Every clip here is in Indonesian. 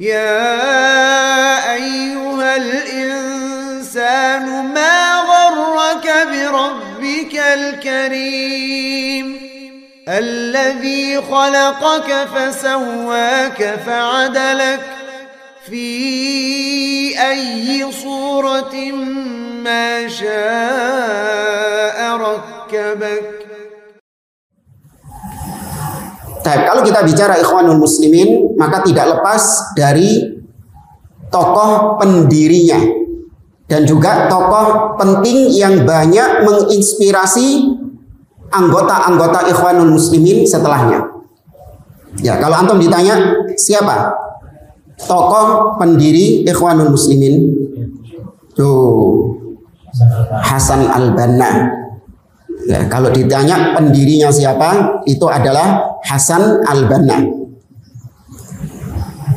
يا أيها الإنسان ما غرك بربك الكريم الذي خلقك فسواك فعدلك في أي صورة ما شاء ركبك. Kalau kita bicara Ikhwanul Muslimin, maka tidak lepas dari tokoh pendirinya dan juga tokoh penting yang banyak menginspirasi anggota-anggota Ikhwanul Muslimin setelahnya. Ya, kalau antum ditanya siapa tokoh pendiri Ikhwanul Muslimin? Tuh, Hasan Al-Banna. Ya, kalau ditanya pendirinya siapa, itu adalah Hasan Al-Banna.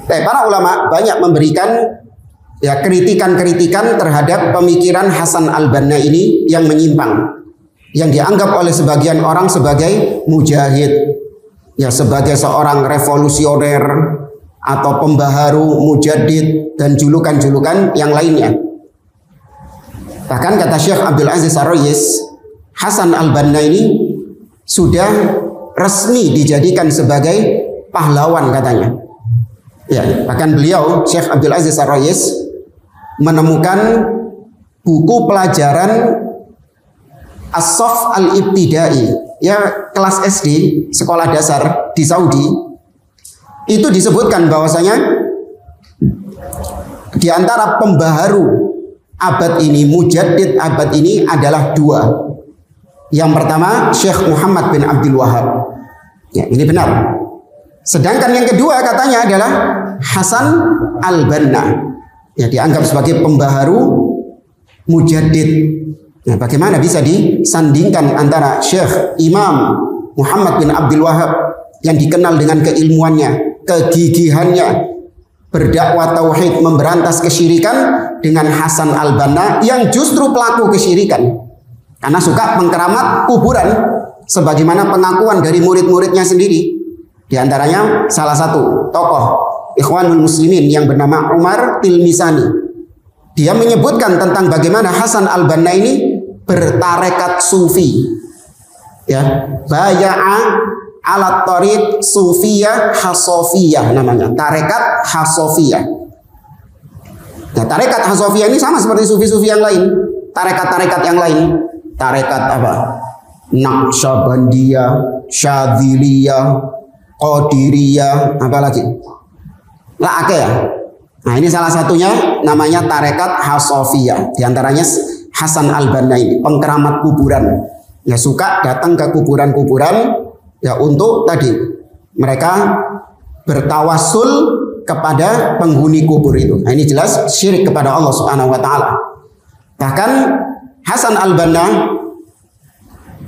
Para ulama banyak memberikan ya kritikan-kritikan terhadap pemikiran Hasan Al-Banna ini yang menyimpang, yang dianggap oleh sebagian orang sebagai mujahid, ya sebagai seorang revolusioner atau pembaharu, mujaddid dan julukan-julukan yang lainnya. Bahkan kata Syekh Abdul Aziz Ar-Rayis, Hasan Al-Banna ini sudah resmi dijadikan sebagai pahlawan katanya. Ya, bahkan beliau Syekh Abdul Aziz Ar-Rayis menemukan buku pelajaran As-Saff Al-Ibtidai, ya kelas SD, sekolah dasar di Saudi. Itu disebutkan bahwasanya di antara pembaharu abad ini, mujaddid abad ini adalah dua. Yang pertama Syekh Muhammad bin Abdul Wahab. Ya, ini benar. Sedangkan yang kedua katanya adalah Hasan Al-Banna. Ya, dianggap sebagai pembaharu mujaddid. Nah, bagaimana bisa disandingkan antara Syekh Imam Muhammad bin Abdul Wahab yang dikenal dengan keilmuannya, kegigihannya, berdakwah tauhid, memberantas kesyirikan, dengan Hasan Al-Banna yang justru pelaku kesyirikan karena suka mengkeramat kuburan, sebagaimana pengakuan dari murid-muridnya sendiri. Di antaranya salah satu tokoh Ikhwanul Muslimin yang bernama Umar Tilmisani. Dia menyebutkan tentang bagaimana Hasan Al-Banna ini bertarekat sufi. Ya, baya'a ala tariq sufiyah hasofiyah namanya, tarekat hasofiyah. Nah, tarekat hasofiyah ini sama seperti sufi-sufi yang lain, tarekat-tarekat yang lain. Tarekat apa? Naqsyabandiyah, Syadziliyah, Qadiriyah, apa lagi? La'ake ya. Nah, ini salah satunya namanya tarekat hasofiyah. Di antaranya Hasan Al-Banna ini pengkeramat kuburan. Ya, suka datang ke kuburan-kuburan ya untuk tadi mereka bertawassul kepada penghuni kubur itu. Nah, ini jelas syirik kepada Allah Subhanahu wa taala. Bahkan Hasan Al-Banna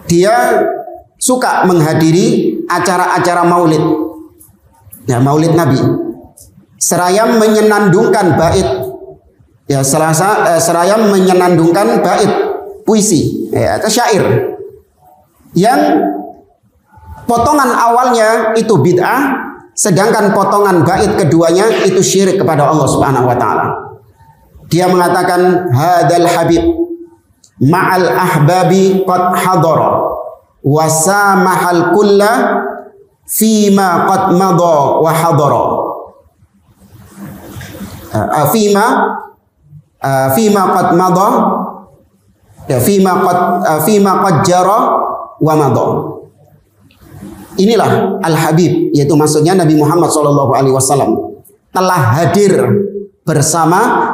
dia suka menghadiri acara-acara maulid. Ya, maulid Nabi. Seraya menyenandungkan bait. Ya, seraya menyenandungkan bait puisi ya, atau syair. Yang potongan awalnya itu bid'ah, sedangkan potongan bait keduanya itu syirik kepada Allah Subhanahu wa taala. Dia mengatakan hadal habib ma'al ahbabi qad hadara wa samahal kulla fima qad madha wa hadara. Fima qad madha ya fima qad jara wa madha. Inilah Al-Habib, yaitu maksudnya Nabi Muhammad SAW telah hadir bersama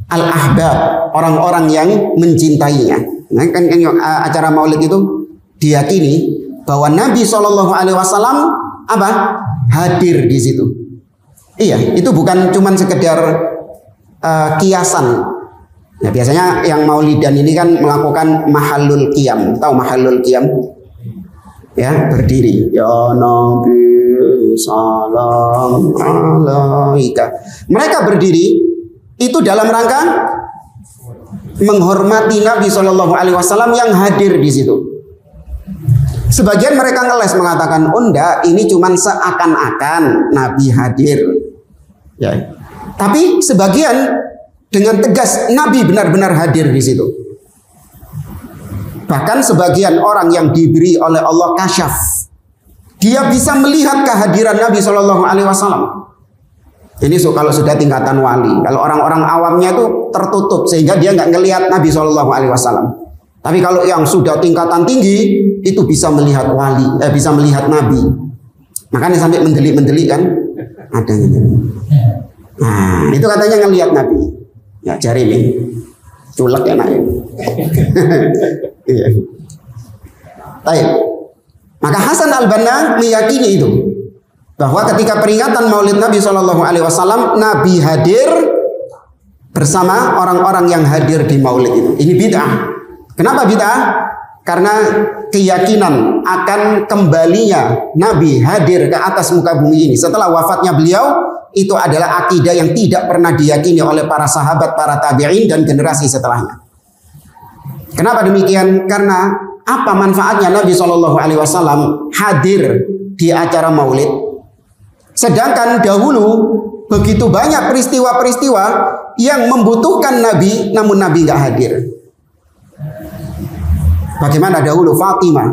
Al-Ahbab, orang-orang yang mencintainya. Nah, kan acara maulid itu diyakini bahwa Nabi SAW apa? Hadir di situ. Iya, itu bukan cuma sekedar kiasan. Nah, biasanya yang maulidan ini kan melakukan mahallul qiyam. Tahu mahallul qiyam? Ya, berdiri. Ya Nabi salam alaika. Mereka berdiri itu dalam rangka menghormati Nabi SAW yang hadir di situ. Sebagian mereka ngeles mengatakan, oh enggak, ini cuma seakan-akan Nabi hadir. Ya. Tapi sebagian dengan tegas Nabi benar-benar hadir di situ. Bahkan sebagian orang yang diberi oleh Allah kasyaf, dia bisa melihat kehadiran Nabi Shallallahu Alaihi Wasallam. Ini kalau sudah tingkatan wali. Kalau orang-orang awamnya itu tertutup sehingga dia nggak ngelihat Nabi Shallallahu Alaihi Wasallam. Tapi kalau yang sudah tingkatan tinggi itu bisa melihat wali, bisa melihat Nabi. Makanya sampai mendelik-mendelik kan ada gitu. Nah, itu katanya ngelihat Nabi. Ya cari nih, culek ya nak. Iya. Baik. Maka Hasan al-Banna meyakini itu, bahwa ketika peringatan Maulid Nabi Shallallahu Alaihi Wasallam, Nabi hadir bersama orang-orang yang hadir di Maulid itu. Ini bid'ah. Kenapa bid'ah? Karena keyakinan akan kembalinya Nabi hadir ke atas muka bumi ini setelah wafatnya beliau, itu adalah akidah yang tidak pernah diyakini oleh para sahabat, para tabi'in dan generasi setelahnya. Kenapa demikian? Karena apa manfaatnya Nabi Shallallahu Alaihi Wasallam hadir di acara Maulid? Sedangkan dahulu begitu banyak peristiwa-peristiwa yang membutuhkan Nabi, namun Nabi nggak hadir. Bagaimana dahulu Fatimah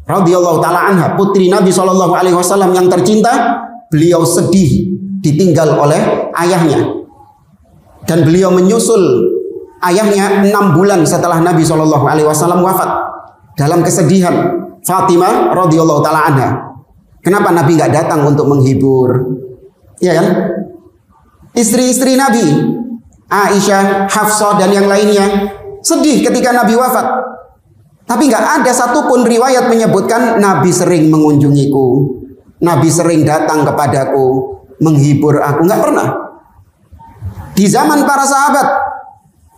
radhiyallahu taala anha, putri Nabi Shallallahu Alaihi Wasallam yang tercinta, beliau sedih ditinggal oleh ayahnya, dan beliau menyusul ayahnya 6 bulan setelah Nabi Shallallahu Alaihi Wasallam wafat dalam kesedihan. Fatimah radhiyallahu taala anha, kenapa Nabi nggak datang untuk menghibur? Ya kan? Istri-istri Nabi, Aisyah, Hafsah dan yang lainnya sedih ketika Nabi wafat. Tapi nggak ada satupun riwayat menyebutkan Nabi sering mengunjungiku, Nabi sering datang kepadaku, menghibur aku. Nggak pernah. Di zaman para sahabat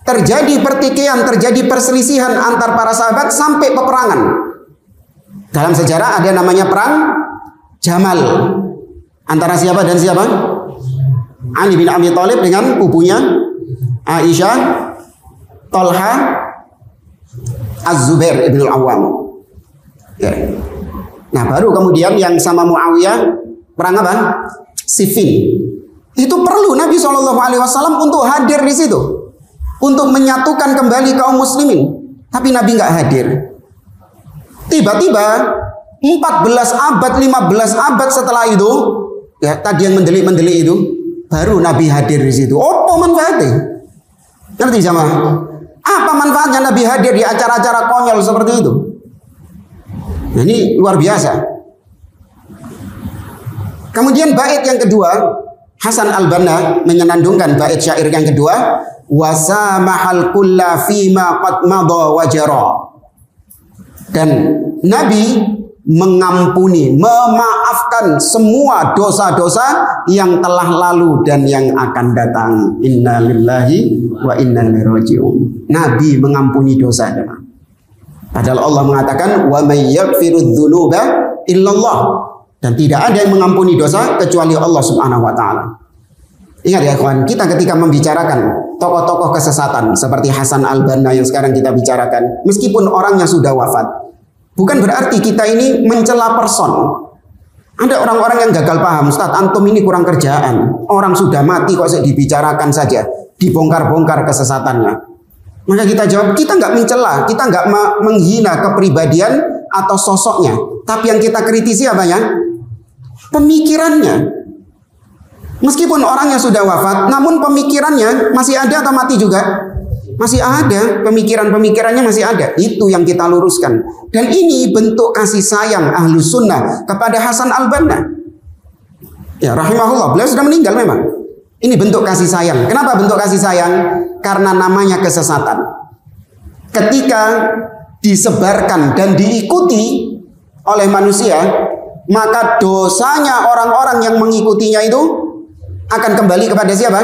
terjadi pertikaian, terjadi perselisihan antar para sahabat sampai peperangan. Dalam sejarah ada namanya perang Jamal. Antara siapa dan siapa? Ali bin Abi Thalib dengan ibunya Aisyah, Talha, Az-Zubair ibn al-Awwam. Ya. Nah, baru kemudian yang sama Muawiyah perang apa? Siffin. Itu perlu Nabi SAW untuk hadir di situ, untuk menyatukan kembali kaum muslimin. Tapi Nabi nggak hadir. Tiba-tiba 14 abad, 15 abad setelah itu, ya tadi yang mendelik-mendelik itu, baru Nabi hadir di situ. Apa manfaatnya? Ngerti sama? Apa manfaatnya Nabi hadir di acara-acara konyol seperti itu? Nah, ini luar biasa. Kemudian bait yang kedua, Hasan al-Banna menyenandungkan bait syair yang kedua, wasamahal kulla fima qad madha wajara. Dan Nabi mengampuni, memaafkan semua dosa-dosa yang telah lalu dan yang akan datang. Inna lillahi wa inna ilaihi raji'un. Nabi mengampuni dosa. Padahal Allah mengatakan wa may yaghfirudz dzunuba illallah, dan tidak ada yang mengampuni dosa kecuali Allah Subhanahu wa taala. Ingat ya kawan, kita ketika membicarakan tokoh-tokoh kesesatan seperti Hasan al-Banna yang sekarang kita bicarakan, meskipun orangnya sudah wafat, bukan berarti kita ini mencela person. Ada orang-orang yang gagal paham, Ustaz, antum ini kurang kerjaan. Orang sudah mati kok dibicarakan saja, dibongkar-bongkar kesesatannya. Maka kita jawab, kita nggak mencela, kita nggak menghina kepribadian atau sosoknya. Tapi yang kita kritisi apanya? Pemikirannya. Meskipun orangnya sudah wafat, namun pemikirannya masih ada atau mati juga? Masih ada, pemikiran-pemikirannya masih ada. Itu yang kita luruskan. Dan ini bentuk kasih sayang Ahlus Sunnah kepada Hasan al-Banna. Ya, rahimahullah, beliau sudah meninggal memang. Ini bentuk kasih sayang. Kenapa bentuk kasih sayang? Karena namanya kesesatan. Ketika disebarkan dan diikuti oleh manusia, maka dosanya orang-orang yang mengikutinya itu akan kembali kepada siapa?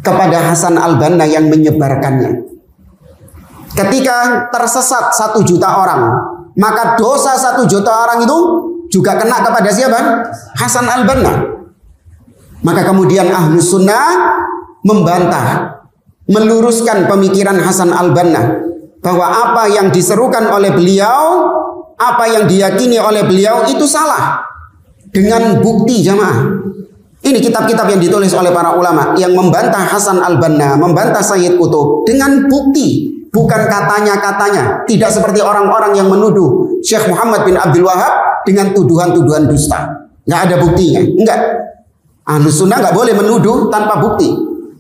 Kepada Hasan al-Banna yang menyebarkannya. Ketika tersesat 1 juta orang, maka dosa 1 juta orang itu juga kena kepada siapa? Hasan al-Banna. Maka kemudian Ahlus Sunnah membantah, meluruskan pemikiran Hasan al-Banna bahwa apa yang diserukan oleh beliau, apa yang diyakini oleh beliau itu salah. Dengan bukti jamaah. Ini kitab-kitab yang ditulis oleh para ulama yang membantah Hasan al-Banna, membantah Sayyid Qutb dengan bukti, bukan katanya-katanya. Tidak seperti orang-orang yang menuduh Syekh Muhammad bin Abdul Wahab dengan tuduhan-tuduhan dusta. Nggak ada buktinya. Enggak. Ahlus Sunnah nggak boleh menuduh tanpa bukti.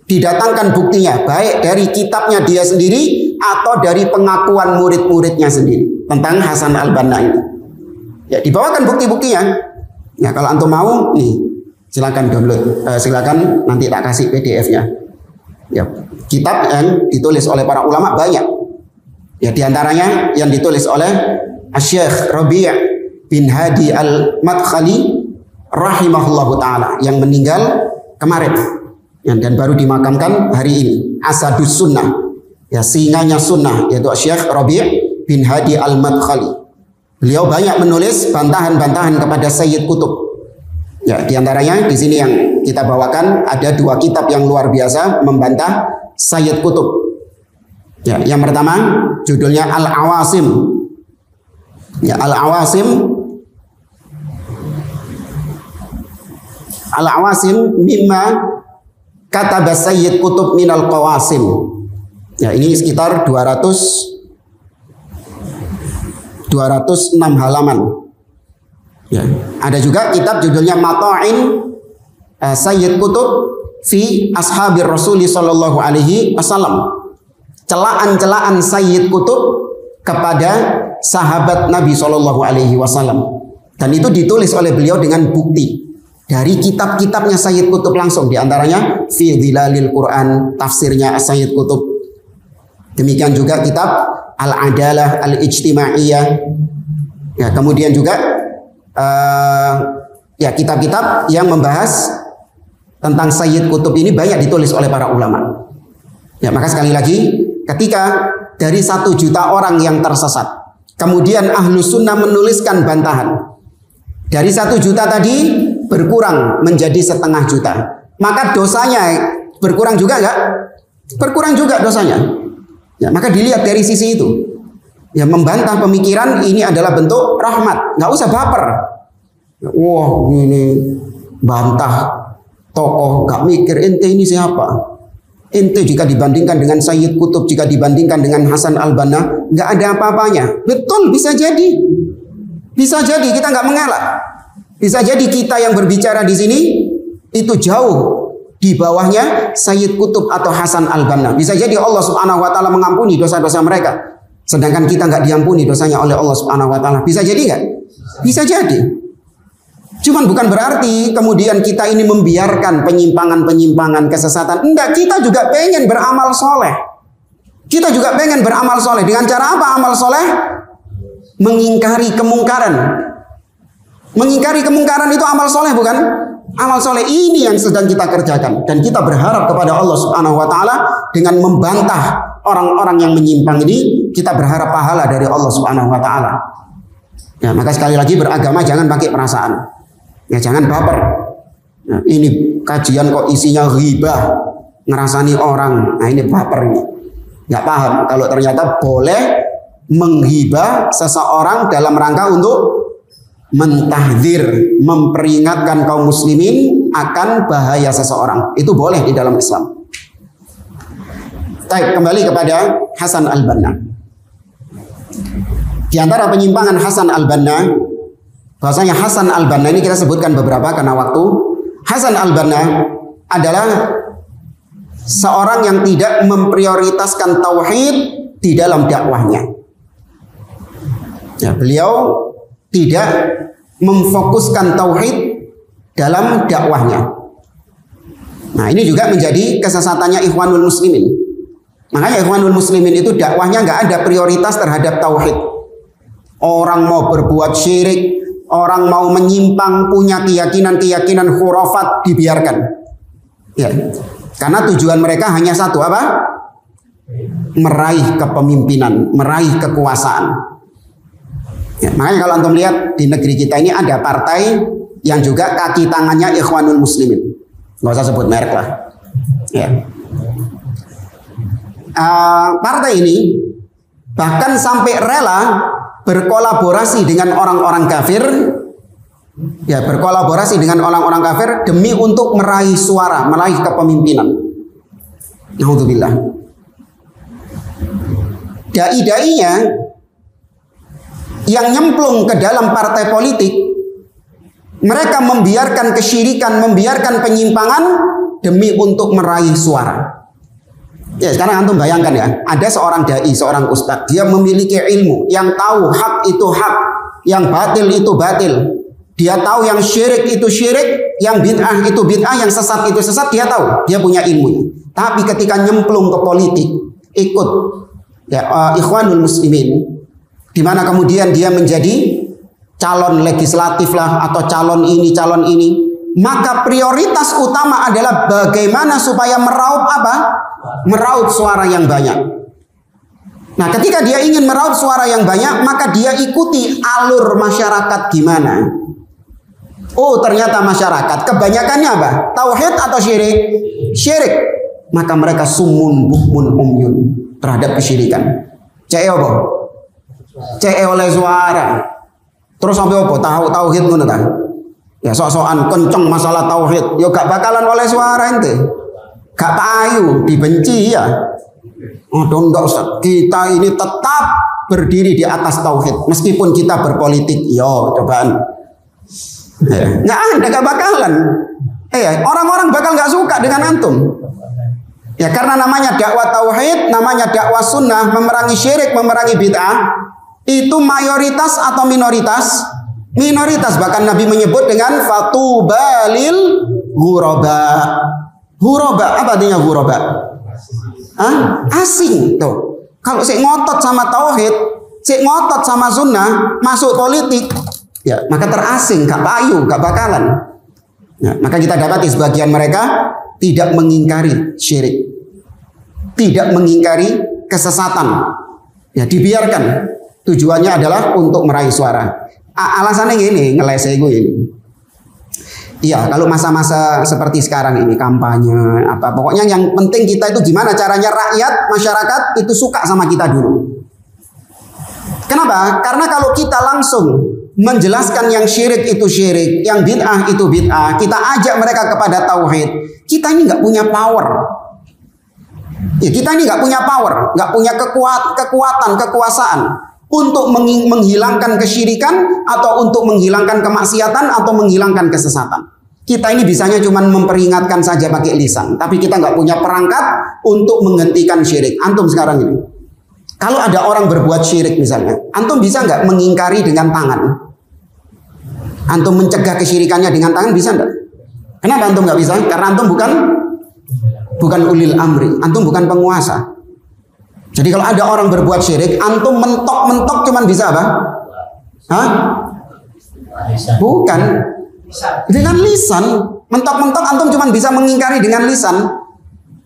Didatangkan buktinya, baik dari kitabnya dia sendiri atau dari pengakuan murid-muridnya sendiri tentang Hasan al-Banna ini. Ya, dibawakan bukti-buktinya. Ya, kalau antum mau, nih. Silakan download, silakan nanti tak kasih PDF-nya. Ya, kitab yang ditulis oleh para ulama banyak. Ya, diantaranya yang ditulis oleh Syekh Rabi' bin Hadi al-Madkhali rahimahullahu taala yang meninggal kemarin ya, dan baru dimakamkan hari ini. Asadus Sunnah, ya singanya sunnah, yaitu Syekh Rabi' bin Hadi al-Madkhali. Beliau banyak menulis bantahan-bantahan kepada Sayyid Qutb. Ya, diantaranya di sini yang kita bawakan ada dua kitab yang luar biasa membantah Sayyid Qutb. Ya, yang pertama judulnya Al-Awasim. Ya, Al-Awasim. Al-Awasim mimma kataba Sayyid Qutb minal qawasim. Ya, ini sekitar 206 halaman. Ya. Ada juga kitab judulnya Mata'in Sayyid Qutb fi Ashabir Rasuli sallallahu alaihi wasallam. Celaan-celaan Sayyid Qutb kepada sahabat Nabi sallallahu alaihi wasallam. Dan itu ditulis oleh beliau dengan bukti dari kitab-kitabnya Sayyid Qutb langsung, diantaranya Fi Dhilalil Quran, tafsirnya Sayyid Qutb. Demikian juga kitab Al-Adalah Al-Ijtimaiyah. Ya, kemudian juga ya kitab-kitab yang membahas tentang Sayyid Qutb ini banyak ditulis oleh para ulama. Ya, maka sekali lagi, ketika dari 1 juta orang yang tersesat, kemudian Ahlus Sunnah menuliskan bantahan, dari 1 juta tadi berkurang menjadi 0,5 juta, maka dosanya berkurang juga enggak? Berkurang juga dosanya. Ya, maka dilihat dari sisi itu. Ya, membantah pemikiran ini adalah bentuk rahmat, nggak usah baper. Wah, ini bantah tokoh, nggak mikir ente ini siapa. Ente jika dibandingkan dengan Sayyid Qutb, jika dibandingkan dengan Hasan al-Banna, nggak ada apa-apanya. Betul, bisa jadi. Bisa jadi kita nggak mengelak. Bisa jadi kita yang berbicara di sini itu jauh di bawahnya Sayyid Qutb atau Hasan al-Banna. Bisa jadi Allah Subhanahu wa taala mengampuni dosa-dosa mereka. Sedangkan kita nggak diampuni dosanya oleh Allah Subhanahu wa taala. Bisa jadi nggak? Bisa jadi. Cuman bukan berarti kemudian kita ini membiarkan penyimpangan-penyimpangan, kesesatan. Enggak, kita juga pengen beramal soleh. Kita juga pengen beramal soleh. Dengan cara apa amal soleh? Mengingkari kemungkaran. Mengingkari kemungkaran itu amal soleh bukan? Amal soleh ini yang sedang kita kerjakan. Dan kita berharap kepada Allah Subhanahu wa taala dengan membantah orang-orang yang menyimpang ini, kita berharap pahala dari Allah Subhanahu wa taala. Ya, maka sekali lagi beragama jangan pakai perasaan. Ya, jangan baper. Ya, ini kajian kok isinya ghibah, ngerasani orang. Nah, ini baper ini. Nggak paham kalau ternyata boleh menghibah seseorang dalam rangka untuk mentahdzir, memperingatkan kaum muslimin akan bahaya seseorang. Itu boleh di dalam Islam. Baik, kembali kepada Hasan al-Banna. Di antara penyimpangan Hasan al-Banna, bahwasanya Hasan al-Banna ini kita sebutkan beberapa karena waktu. Hasan al-Banna adalah seorang yang tidak memprioritaskan tauhid di dalam dakwahnya. Ya, beliau tidak memfokuskan tauhid dalam dakwahnya. Nah, ini juga menjadi kesesatannya Ikhwanul Muslimin. Makanya Ikhwanul Muslimin itu dakwahnya nggak ada prioritas terhadap tauhid. Orang mau berbuat syirik, orang mau menyimpang, punya keyakinan-keyakinan khurafat, dibiarkan. Ya, karena tujuan mereka hanya satu, apa? Meraih kepemimpinan, meraih kekuasaan. Ya, makanya kalau antum lihat di negeri kita ini ada partai yang juga kaki tangannya Ikhwanul Muslimin. Nggak usah sebut merek lah. Ya. Partai ini bahkan sampai rela berkolaborasi dengan orang-orang kafir Ya, berkolaborasi dengan orang-orang kafir demi untuk meraih suara, meraih kepemimpinan. Naudzubillah. Dai-dainya yang nyemplung ke dalam partai politik, mereka membiarkan kesyirikan, membiarkan penyimpangan demi untuk meraih suara. Ya, sekarang antum bayangkan ya, ada seorang dai, seorang ustadz, dia memiliki ilmu, yang tahu hak itu hak, yang batil itu batil. Dia tahu yang syirik itu syirik, yang bid'ah itu bid'ah, yang sesat itu sesat, dia tahu, dia punya ilmunya. Tapi ketika nyemplung ke politik, ikut ya Ikhwanul Muslimin, di mana kemudian dia menjadi calon legislatif lah atau calon ini, maka prioritas utama adalah bagaimana supaya meraup apa? Meraup suara yang banyak. Nah, ketika dia ingin meraup suara yang banyak, maka dia ikuti alur masyarakat gimana. Oh, ternyata masyarakat kebanyakannya apa? Tauhid atau syirik? Syirik. Maka mereka sumun bukmun umyun terhadap kesyirikan. Cek apa? Cek oleh suara. Terus sampai apa? Tahu tauhid ngono ta? Ya sok-sokan kenceng masalah tauhid. Yo gak bakalan oleh suara ente. Gak payu, dibenci ya. Oh, enggak Ustaz. Kita ini tetap berdiri di atas tauhid meskipun kita berpolitik. Yo, cobaan. Ya, nggak ada, gak bakalan. Orang-orang bakal nggak suka dengan antum. Ya, karena namanya dakwah tauhid, namanya dakwah sunnah, memerangi syirik, memerangi bid'ah. Itu mayoritas atau minoritas? Minoritas. Bahkan Nabi menyebut dengan fatubalil ghuraba. Ghuraba, apa artinya ghuraba? Asing tuh. Kalau si ngotot sama tauhid, si ngotot sama sunnah, masuk politik, ya maka terasing, gak payu, gak bakalan. Ya, maka kita dapati sebagian mereka tidak mengingkari syirik, tidak mengingkari kesesatan. Ya, dibiarkan. Tujuannya adalah untuk meraih suara. Alasannya gini, ngeleseh gue ini. Iya, kalau masa-masa seperti sekarang ini kampanye apa, pokoknya yang penting kita itu gimana caranya rakyat, masyarakat itu suka sama kita dulu. Kenapa? Karena kalau kita langsung menjelaskan yang syirik itu syirik, yang bid'ah itu bid'ah, kita ajak mereka kepada tauhid, kita ini nggak punya power. Ya, kita ini nggak punya power, nggak punya kekuatan, kekuasaan untuk menghilangkan kesyirikan atau untuk menghilangkan kemaksiatan atau menghilangkan kesesatan. Kita ini bisanya cuma memperingatkan saja pakai lisan, tapi kita nggak punya perangkat untuk menghentikan syirik. Antum sekarang ini, kalau ada orang berbuat syirik misalnya, antum bisa nggak mengingkari dengan tangan? Antum mencegah kesyirikannya dengan tangan bisa nggak? Kenapa antum nggak bisa? Karena antum bukan ulil amri, antum bukan penguasa. Jadi kalau ada orang berbuat syirik, antum mentok cuman bisa apa? Hah? Bukan. Dengan lisan. Mentok antum cuman bisa mengingkari dengan lisan.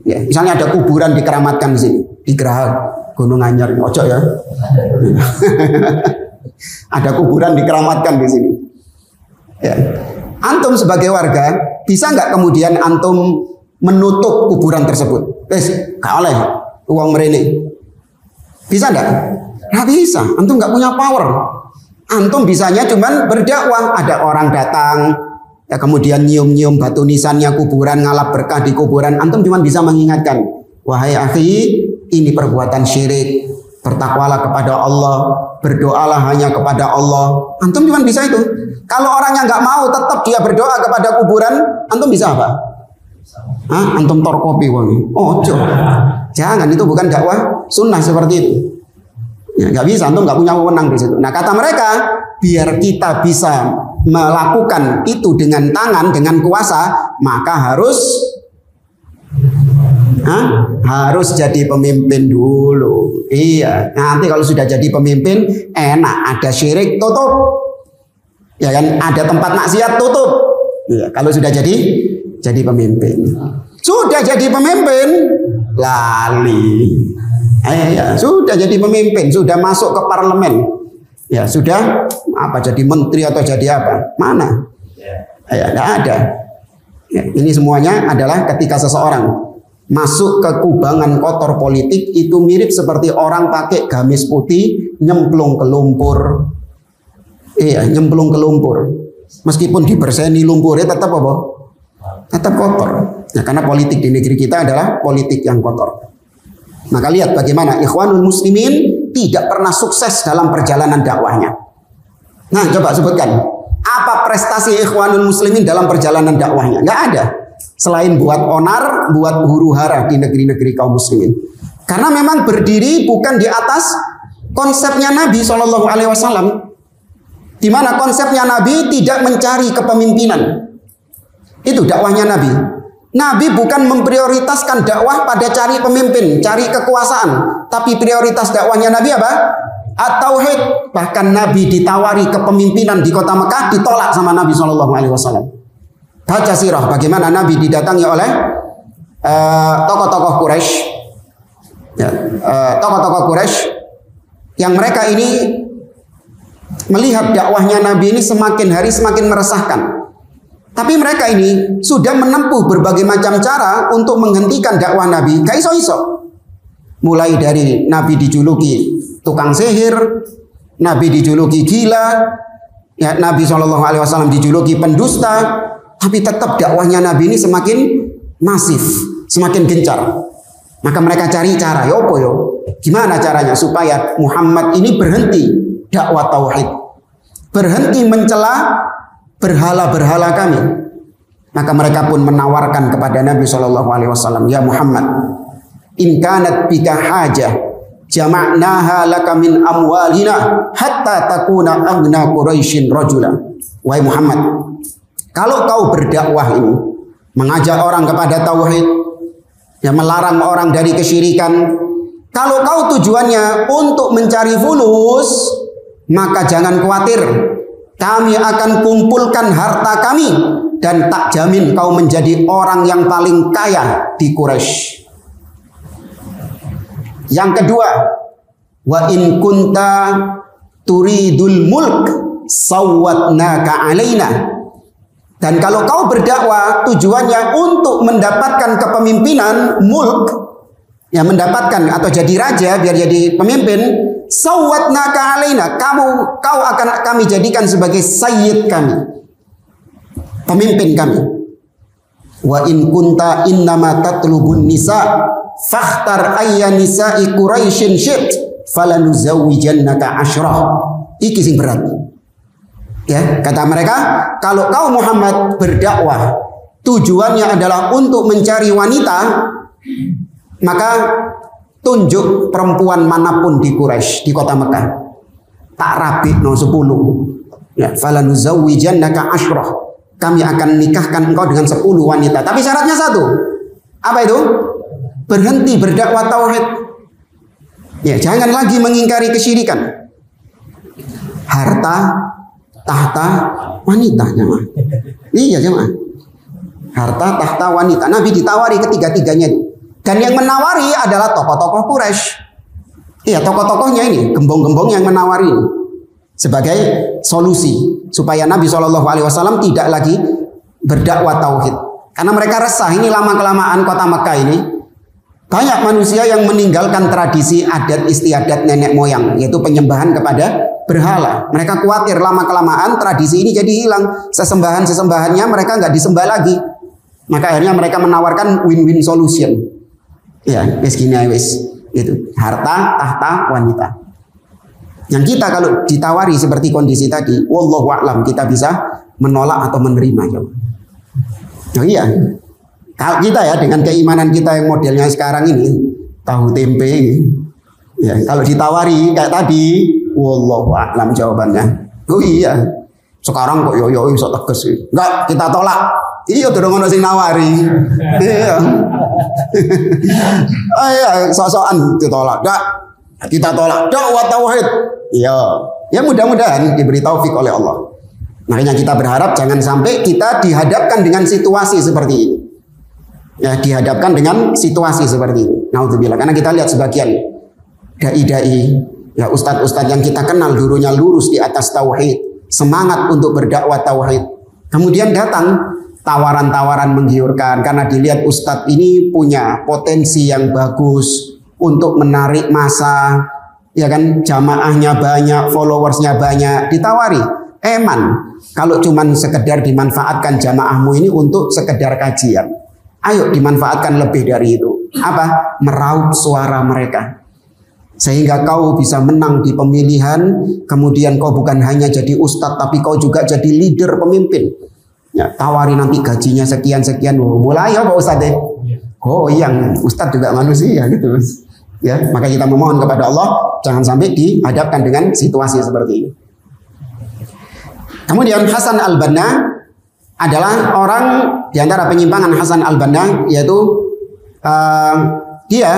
Ya, misalnya ada kuburan dikeramatkan di sini, di Geraha Gunung Anyar, ojo ya. Ada kuburan dikeramatkan di sini. Ya. Antum sebagai warga bisa nggak kemudian antum menutup kuburan tersebut? Gak oleh. Uang merene. Bisa enggak? Nggak bisa. Antum nggak punya power. Antum bisanya cuman berdakwah. Ada orang datang, ya kemudian nyium-nyium batu nisannya kuburan, ngalap berkah di kuburan. Antum cuman bisa mengingatkan, wahai akhi, ini perbuatan syirik. Bertakwalah kepada Allah, berdoalah hanya kepada Allah. Antum cuman bisa itu. Kalau orangnya nggak mau, tetap dia berdoa kepada kuburan, antum bisa apa? Antum tor kopi wangi. Oh, jangan, itu bukan dakwah sunnah seperti itu. Ya, nggak bisa, antum nggak punya wewenang di situ. Nah, kata mereka, biar kita bisa melakukan itu dengan tangan, dengan kuasa, maka harus jadi pemimpin dulu. Iya, nanti kalau sudah jadi pemimpin, enak, ada syirik tutup, ya kan? Ada tempat maksiat tutup. Iya, kalau sudah jadi pemimpin. Sudah jadi pemimpin, lali. Ya, sudah jadi pemimpin, sudah masuk ke parlemen. Ya, sudah apa jadi menteri atau jadi apa? Mana? Ya, tidak ada. Ya, ini semuanya adalah ketika seseorang masuk ke kubangan kotor politik, itu mirip seperti orang pakai gamis putih nyemplung ke lumpur. Iya, nyemplung ke lumpur. Meskipun diberseni lumpurnya tetap apa? Tetap kotor. Ya, karena politik di negeri kita adalah politik yang kotor. Maka lihat bagaimana Ikhwanul Muslimin tidak pernah sukses dalam perjalanan dakwahnya. Nah, coba sebutkan apa prestasi Ikhwanul Muslimin dalam perjalanan dakwahnya? Nggak ada. Selain buat onar, buat huru hara di negeri-negeri kaum muslimin. Karena memang berdiri bukan di atas konsepnya Nabi SAW, di mana konsepnya Nabi tidak mencari kepemimpinan. Itu dakwahnya Nabi. Nabi bukan memprioritaskan dakwah pada cari pemimpin, cari kekuasaan, tapi prioritas dakwahnya Nabi apa? At-tauhid. Bahkan Nabi ditawari kepemimpinan di kota Mekah, ditolak sama Nabi SAW. Baca sirah bagaimana Nabi didatangi oleh tokoh-tokoh Quraisy, ya, tokoh-tokoh Quraisy yang mereka ini melihat dakwahnya Nabi ini semakin hari semakin meresahkan. Tapi mereka ini sudah menempuh berbagai macam cara untuk menghentikan dakwah Nabi. Gak iso-iso. Mulai dari Nabi dijuluki tukang sihir, Nabi dijuluki gila, ya, Nabi SAW dijuluki pendusta. Tapi tetap dakwahnya Nabi ini semakin masif, semakin gencar. Maka mereka cari cara, gimana caranya supaya Muhammad ini berhenti dakwah tauhid, berhenti mencela berhala-berhala kami. Maka mereka pun menawarkan kepada Nabi SAW, ya Muhammad, in kanat bika hajah, jama'naha laka min amwalina hatta takuna aghna Quraisyin rajula. Wahai Muhammad, kalau kau berdakwah ini, mengajak orang kepada tauhid, ya, melarang orang dari kesyirikan, kalau kau tujuannya untuk mencari fulus, maka jangan khawatir, kami akan kumpulkan harta kami dan tak jamin kau menjadi orang yang paling kaya di Quraisy. Yang kedua, wa in kunta turidul mulk sawwatnaka alaina. Dan kalau kau berdakwah tujuannya untuk mendapatkan kepemimpinan, mulk, ya, mendapatkan atau jadi raja biar jadi pemimpin, sawwatnaka alaina, kau akan kami jadikan sebagai sayyid kami, pemimpin kami. Wa in kunta innama tatlubun nisa fakhtar ayya nisa'i Quraisyin syit falanuzawwijannaka asyrah. Iki sing berat. Ya, kata mereka, kalau kau Muhammad berdakwah tujuannya adalah untuk mencari wanita, maka tunjuk perempuan manapun di Quraisy, di kota Mekah, tak rabi no 10. Ya, falanuzawwijannaka asyrah. Kami akan nikahkan engkau dengan 10 wanita. Tapi syaratnya satu. Apa itu? Berhenti berdakwah tauhid. Ya, jangan lagi mengingkari kesyirikan. Harta, tahta, wanita, jemaah. Iya, jemaah. Harta, tahta, wanita. Nabi ditawari ketiga-tiganya itu. Dan yang menawari adalah tokoh-tokoh Quraisy. Iya, tokoh-tokohnya ini, gembong-gembong yang menawari ini sebagai solusi supaya Nabi SAW tidak lagi berdakwah tauhid. Karena mereka resah, ini lama-kelamaan kota Mekah ini banyak manusia yang meninggalkan tradisi adat istiadat nenek moyang, yaitu penyembahan kepada berhala. Mereka khawatir lama-kelamaan tradisi ini jadi hilang, sesembahan-sesembahannya mereka nggak disembah lagi. Maka akhirnya mereka menawarkan win-win solution. Ya, wis gini wis, itu harta, tahta, wanita. Yang kita kalau ditawari seperti kondisi tadi, wallahu a'lam, kita bisa menolak atau menerima. Oh iya, kalau kita ya dengan keimanan kita yang modelnya sekarang ini, tahu tempe, ya kalau ditawari kayak tadi, wallahu a'lam jawabannya. Oh iya, sekarang kok yo iso tegas. Enggak, kita tolak. Iya, dorong ono sing nawari. Iya. Ayo sok-sokan ditolak. Enggak, kita tolak dakwah tauhid. Iya. Ya mudah-mudahan diberi taufik oleh Allah. Makanya kita berharap jangan sampai kita dihadapkan dengan situasi seperti ini. Ya, dihadapkan dengan situasi seperti ini. Naudzubillah. Karena kita lihat sebagian dai-dai, ya ustadz-ustadz yang kita kenal dulunya lurus di atas tauhid, semangat untuk berdakwah tauhid. Kemudian datang tawaran-tawaran menggiurkan karena dilihat ustadz ini punya potensi yang bagus untuk menarik massa, ya kan, jamaahnya banyak, followersnya banyak, ditawari. Eman. Kalau cuman sekedar dimanfaatkan jamaahmu ini untuk sekedar kajian, ayo dimanfaatkan lebih dari itu. Apa? Meraup suara mereka. Sehingga kau bisa menang di pemilihan, kemudian kau bukan hanya jadi ustadz, tapi kau juga jadi leader pemimpin. Ya, tawari nanti gajinya sekian-sekian, mulai ya Pak Ustadz deh. Oh, yang ustadz juga manusia gitu. Ya, maka kita memohon kepada Allah jangan sampai dihadapkan dengan situasi seperti ini. Kemudian Hasan al-Banna adalah orang di antara penyimpangan Hasan al-Banna, yaitu dia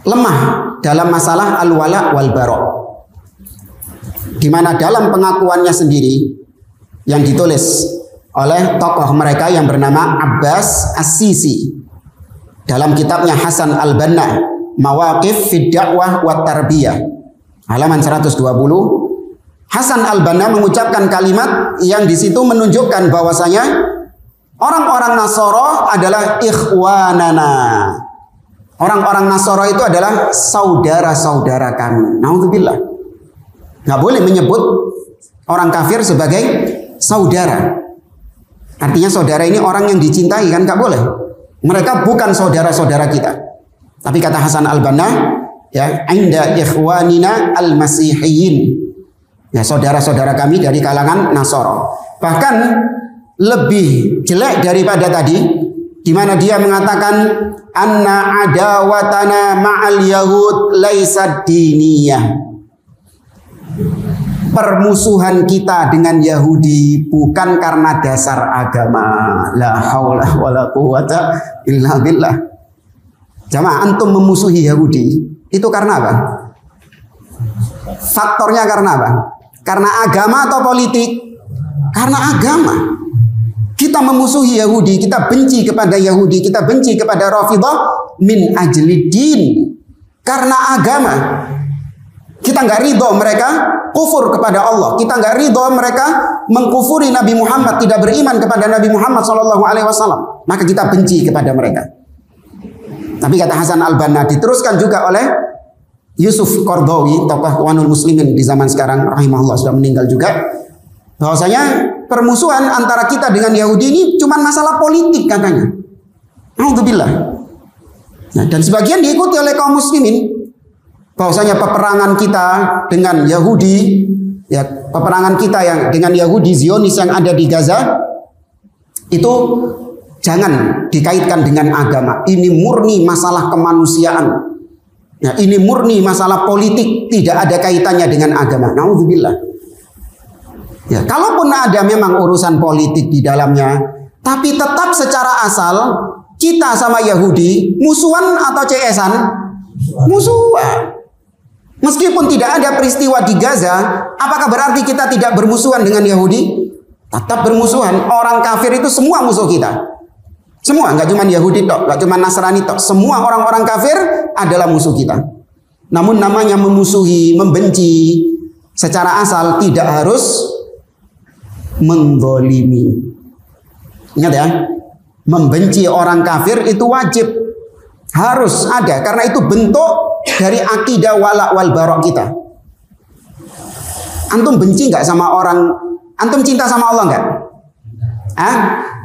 lemah dalam masalah al-wala wal bara. Di mana dalam pengakuannya sendiri yang ditulis oleh tokoh mereka yang bernama Abbas As-Sisi dalam kitabnya Hasan al-Banna Mawaqif fid Da'wah wa Tarbiyah halaman 120, Hasan al-Banna mengucapkan kalimat yang di situ menunjukkan bahwasanya orang-orang Nasara adalah ikhwanana. Orang-orang Nasara itu adalah saudara-saudara kami. Naudzubillah. Nggak boleh menyebut orang kafir sebagai saudara. Artinya saudara ini orang yang dicintai, kan nggak boleh. Mereka bukan saudara-saudara kita. Tapi kata Hasan al-Banna, ya, inda ikhwanina al-masihiyyin. Ya, saudara-saudara kami dari kalangan Nasara. Bahkan lebih jelek daripada tadi, di mana dia mengatakan anna adawatana ma'al yahud laisad diniyah. Permusuhan kita dengan Yahudi bukan karena dasar agama. La haula wala quwata illa billah. Jamaah, antum memusuhi Yahudi itu karena apa? Faktornya karena apa? Karena agama atau politik? Karena agama. Kita memusuhi Yahudi, kita benci kepada Yahudi, kita benci kepada Rafidhah min ajli din. Karena agama. Kita nggak ridho mereka kufur kepada Allah. Kita nggak ridho mereka mengkufuri Nabi Muhammad, tidak beriman kepada Nabi Muhammad SAW. Maka kita benci kepada mereka. Tapi kata Hasan al-Banna, diteruskan juga oleh Yusuf Qaradawi, tokoh Ikhwanul Muslimin di zaman sekarang, rahimahullah, sudah meninggal juga, bahwasanya permusuhan antara kita dengan Yahudi ini cuma masalah politik katanya. Alhamdulillah. Nah, dan sebagian diikuti oleh kaum muslimin, bahwasanya peperangan kita dengan Yahudi, ya, peperangan kita yang dengan Yahudi Zionis yang ada di Gaza itu jangan dikaitkan dengan agama. Ini murni masalah kemanusiaan. Ya, ini murni masalah politik, tidak ada kaitannya dengan agama. Naudzubillah. Ya, kalaupun ada memang urusan politik di dalamnya, tapi tetap secara asal kita sama Yahudi musuhan atau CS-an? Musuhan. Meskipun tidak ada peristiwa di Gaza, apakah berarti kita tidak bermusuhan dengan Yahudi? Tetap bermusuhan. Orang kafir itu semua musuh kita. Semua, nggak cuma Yahudi tok, nggak cuma Nasrani tok. Semua orang-orang kafir adalah musuh kita. Namun namanya memusuhi, membenci secara asal tidak harus menzalimi. Ingat ya, membenci orang kafir itu wajib, harus ada, karena itu bentuk dari akidah wala wal bara kita. Antum benci nggak sama orang? Antum cinta sama Allah nggak?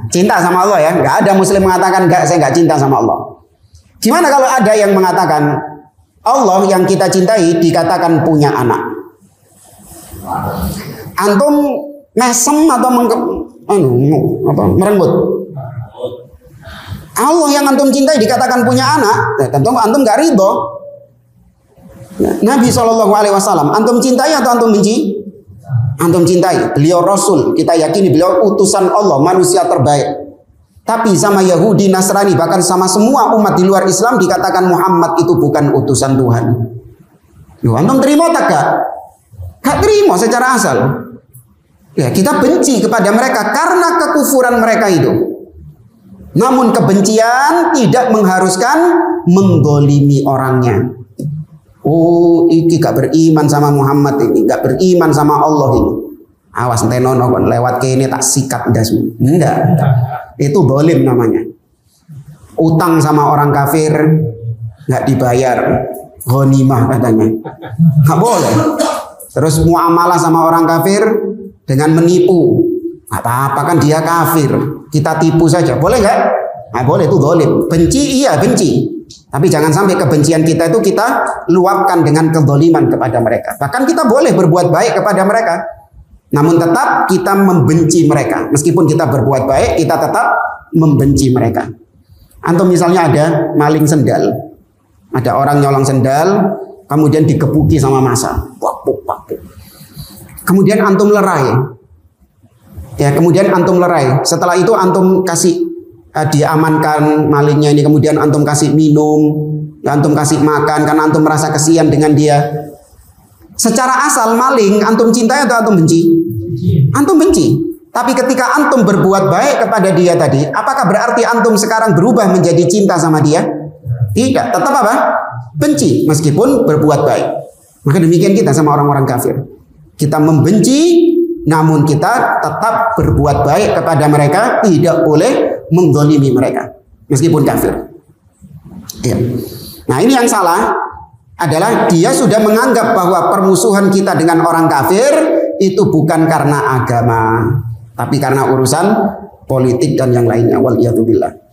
Cinta sama Allah ya? Nggak ada muslim mengatakan nggak, saya nggak cinta sama Allah. Gimana kalau ada yang mengatakan Allah yang kita cintai dikatakan punya anak? Antum mesem atau merenggut? Allah yang antum cintai dikatakan punya anak, tentu antum nggak ridho. Nabi SAW, antum cintai atau antum benci? Antum cintai. Beliau Rasul, kita yakini beliau utusan Allah, manusia terbaik. Tapi sama Yahudi, Nasrani, bahkan sama semua umat di luar Islam dikatakan Muhammad itu bukan utusan Tuhan. Loh, antum terima tak gak? Gak terima secara asal. Ya, kita benci kepada mereka karena kekufuran mereka itu. Namun kebencian tidak mengharuskan menggolimi orangnya. Oh, iki gak beriman sama Muhammad ini, gak beriman sama Allah ini. Awas tenono kon lewat kene tak sikat ndasmu. Enggak. Itu dolim namanya. Utang sama orang kafir gak dibayar. Ghanimah katanya. Gak boleh. terus muamalah sama orang kafir dengan menipu. Apa-apa kan dia kafir, kita tipu saja, boleh nggak? Nah, boleh, itu zalim. Benci, iya benci. Tapi jangan sampai kebencian kita itu kita luapkan dengan kezaliman kepada mereka. Bahkan kita boleh berbuat baik kepada mereka, namun tetap kita membenci mereka. Meskipun kita berbuat baik, kita tetap membenci mereka. Antum misalnya ada maling sendal, ada orang nyolong sendal, kemudian digebuki sama massa. Kemudian antum lerai. Ya, kemudian antum lerai. Setelah itu antum kasih diamankan malingnya ini, kemudian antum kasih minum, antum kasih makan karena antum merasa kasihan dengan dia. Secara asal maling antum cintai atau antum benci? Antum benci. Tapi ketika antum berbuat baik kepada dia tadi, apakah berarti antum sekarang berubah menjadi cinta sama dia? Tidak, tetap apa? Benci meskipun berbuat baik. Maka demikian kita sama orang-orang kafir. Kita membenci, namun kita tetap berbuat baik kepada mereka, tidak boleh mendzalimi mereka meskipun kafir. Ya. Nah, ini yang salah adalah dia sudah menganggap bahwa permusuhan kita dengan orang kafir itu bukan karena agama, tapi karena urusan politik dan yang lainnya. Wal iyadu billah.